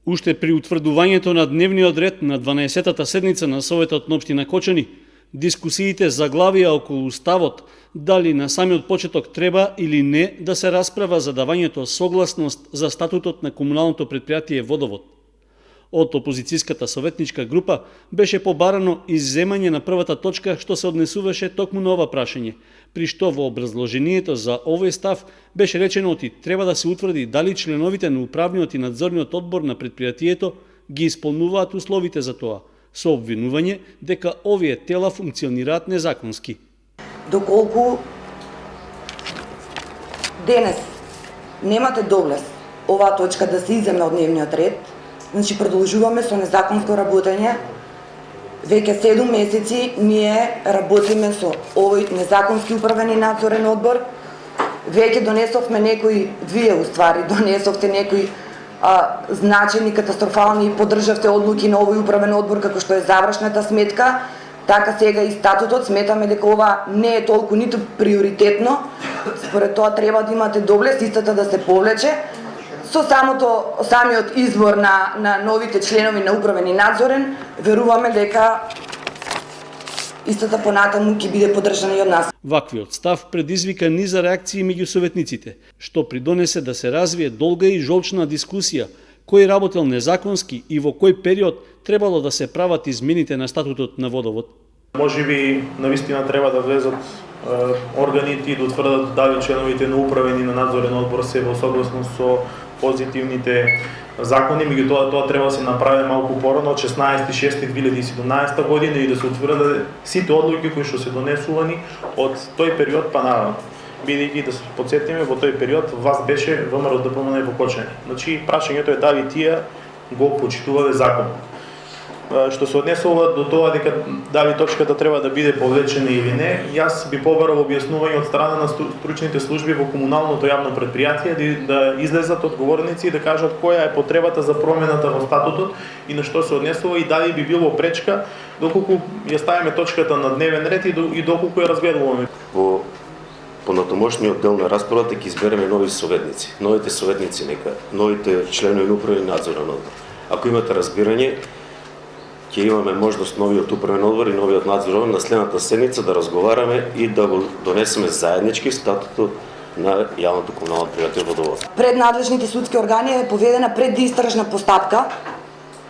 Уште при утврдувањето на дневниот ред на 12-тата седница на Советот на општина Кочани, дискусиите заглавија околу ставот дали на самиот почеток треба или не да се расправа за давањето согласност за статутот на комуналното претпријатие Водовод. Од опозицијската советничка група беше побарано изземање на првата точка што се однесуваше токму на ова прашање, при што во образложението за овој став беше речено оти треба да се утврди дали членовите на управниот и надзорниот одбор на претпријатието ги исполнуваат условите за тоа, со обвинување дека овие тела функционираат незаконски. Доколку денес немате доблест оваа точка да се изземе од дневниот ред, значи продолжуваме со незаконско работење. Веќе 7 месеци ние работиме со овој незаконски управен и надзорен одбор. Веќе донесовме вие донесовте некои значени, катастрофални и поддржавте одлуки на овој управен одбор како што е завршната сметка. Така сега и статутот, сметаме дека ова не е толку ниту приоритетно. Според тоа треба да имате доблест истата да се повлече. Со самиот избор на новите членови на управен и надзорен, веруваме дека истата понатаму ќе биде поддржана и од нас. Ваквиот став предизвика низа реакции меѓу советниците, што придонесе да се развие долга и жолчна дискусија кој работел незаконски и во кој период требало да се прават измените на статутот на Водовод. Можеби навистина треба да влезат органите и да утврдат дали членовите на управен и на надзорен одбор се во согласност со позитивните закони, меѓутоа тоа треба да се направи малку порано, 16.6.2017 година и да се утврдат сите одлуки кои што се донесувани од тој период па наваму. Бидејќи да се потсетиме, во тој период власт беше ВМРО ДПМН во Кочани. Значи прашањето е дали тие го почитувале законот. Што се однесува до тоа дека дали точката треба да биде повлечена или не, јас би побарал објаснување од страна на стручните служби во комуналното јавно претпријатие да излезат одговорници и да кажат која е потребата за промената во статутот и на што се однесува и дали би било пречка доколку ја ставиме точката на дневен ред и доколку ја разгледуваме. Во понатомошниот дел на расправата ќе избереме нови советници. Новите советници нека, новите членови на управен и надзорен одбор. Ако имате разбирање, ќе имаме можност новиот управен одбор и новиот надзорен на следната седница да разговараме и да го донесеме заеднички статутот на јавното комунално претпријатие Водовод. Пред надлежните судски органи е поведена предистражна постапка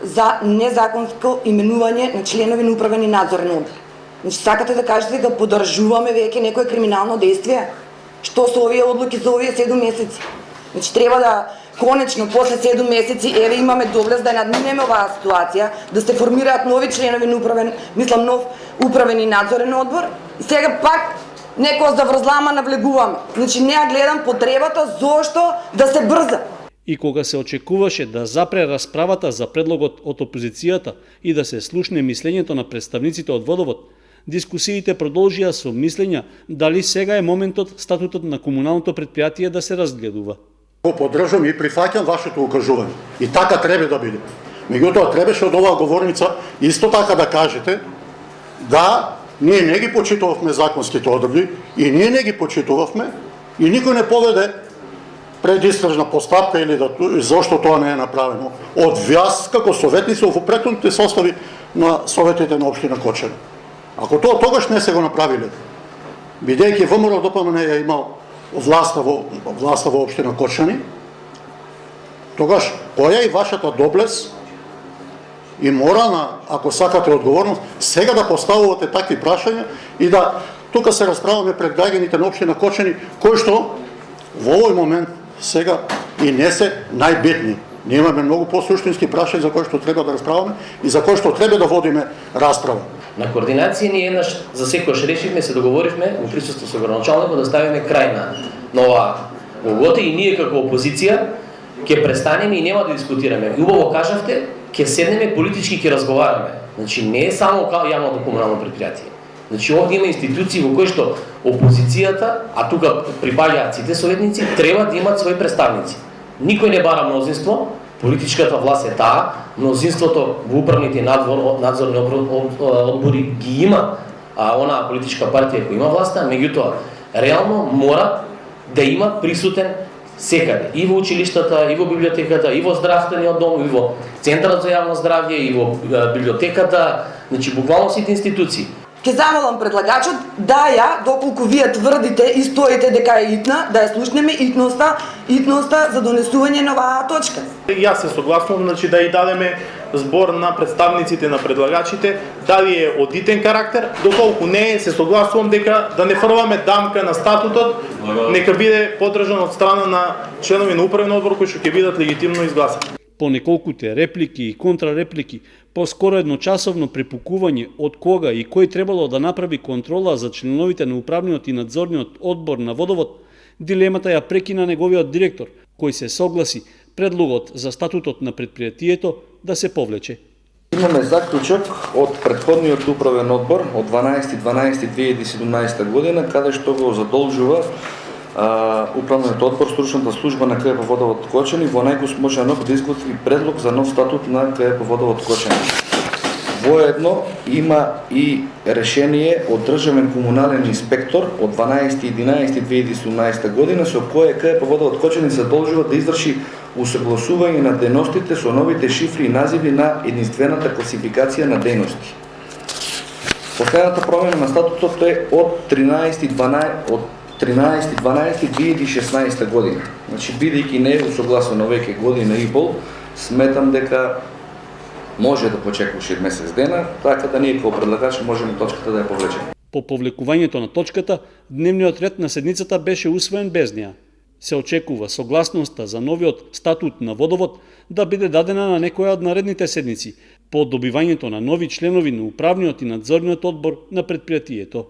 за незаконско именување на членови на управен и надзорен одбор. Значи сакате да кажете дека поддржуваме веќе некое криминално действие? Што со овие одлуки за овие 7 месеци? Значи треба да конечно после 7 месеци еве имаме доблест да надминеме оваа ситуација, да се формираат нови членови на нов управен и надзорен одбор и сега пак некоја заврзлама навлегуваме. Значи не ја гледам потребата зошто да се брза. И кога се очекуваше да запре расправата за предлогот од опозицијата и да се слушне мислењето на представниците од Водовод, дискусиите продолжија со мислења дали сега е моментот статутот на комуналното претпријатие да се разгледува. Го поддржам и прифаќам вашето укажување. И така треба да биде. Меѓутоа требаше од оваа говорница исто така да кажете да ние не ги почитувавме законските одредби и ние не ги почитувавме и никој не поведе предистражна постапка или зошто тоа не е направено од вас како советници во претходните состави на советите на општина Кочани. Ако тоа тогаш не се го направиле, бидејќи ВМРО ДПМН ја имал власта во општина Кочани, тогаш која е вашата доблест и морална, ако сакате одговорност, сега да поставувате такви прашања и да тука се расправаме пред граѓаните на општина Кочани, кои што во овој момент сега и не се најбитни. Ние имаме многу посуштински прашања за кои што треба да расправаме и за кои што треба да водиме расправа. На координација ние еднаш за секојаш решивме, се договоривме во присуство со градоначалникот да ставиме крај на оваа голгота и ние како опозиција ќе престанеме и нема да дискутираме. И убаво кажавте, ќе седнеме политички ќе разговараме. Значи не е само јавното комунално претпријатие. Значи овде има институции во кои што опозицијата, а тука припаѓаат сите советници, треба да имат своји представници. Никој не бара мнозинство, политичката власт е таа, мнозинството во управните надзорни одбори ги има онаа политичка партија која има власта, меѓутоа реално мора да има присутен секаде, и во училиштата, и во библиотеката, и во здравствениот дом, и во Центарот за јавно здравје, и во библиотеката, значи буквално сите институции. Ке замолам предлагачот да ја, доколку вие тврдите и стоите дека е итна, да ја слушнеме итноста за донесување на оваа точка. Јас се согласувам, значи да и дадеме збор на представниците на предлагачите, дали е од итен карактер, доколку не е, се согласувам дека да не фрламе дамка на статутот, нека биде поддржан од страна на членови на управен одбор кои што ќе бидат легитимно изгласани. По неколкуте реплики и контрареплики, поскоро едночасовно препукување од кога и кој требало да направи контрола за членовите на управниот и надзорниот одбор на водовод, дилемата ја прекина неговиот директор, кој се согласи предлогот за статутот на предпријатието да се повлече. Имаме заклучок од претходниот управен одбор од 12.12.2017 година, каде што го задолжува управниот одбор, стручната служба на КП Водовод Кочани во најгосможен рок да изготви предлог за нов статут на КП Водовод Кочани. Воедно има и решение од државен комунален инспектор од 12.11.2017 година со кое КП Водовод Кочани задолжува да изврши усогласување на дејностите со новите шифри и називи на единствената класификација на дејности. Последната промена на статутот е од 13.12.2016 година. Значи, бидејќи не е усогласено веќе година и пол, сметам дека може да почекаше месец дена, така да ние како предлагачи можеме точката да ја повлечеме. По повлекувањето на точката, дневниот ред на седницата беше усвоен без неа. Се очекува согласноста за новиот статут на водовод да биде дадена на некоја од наредните седници, по добивањето на нови членови на управниот и надзорниот одбор на предпријатието.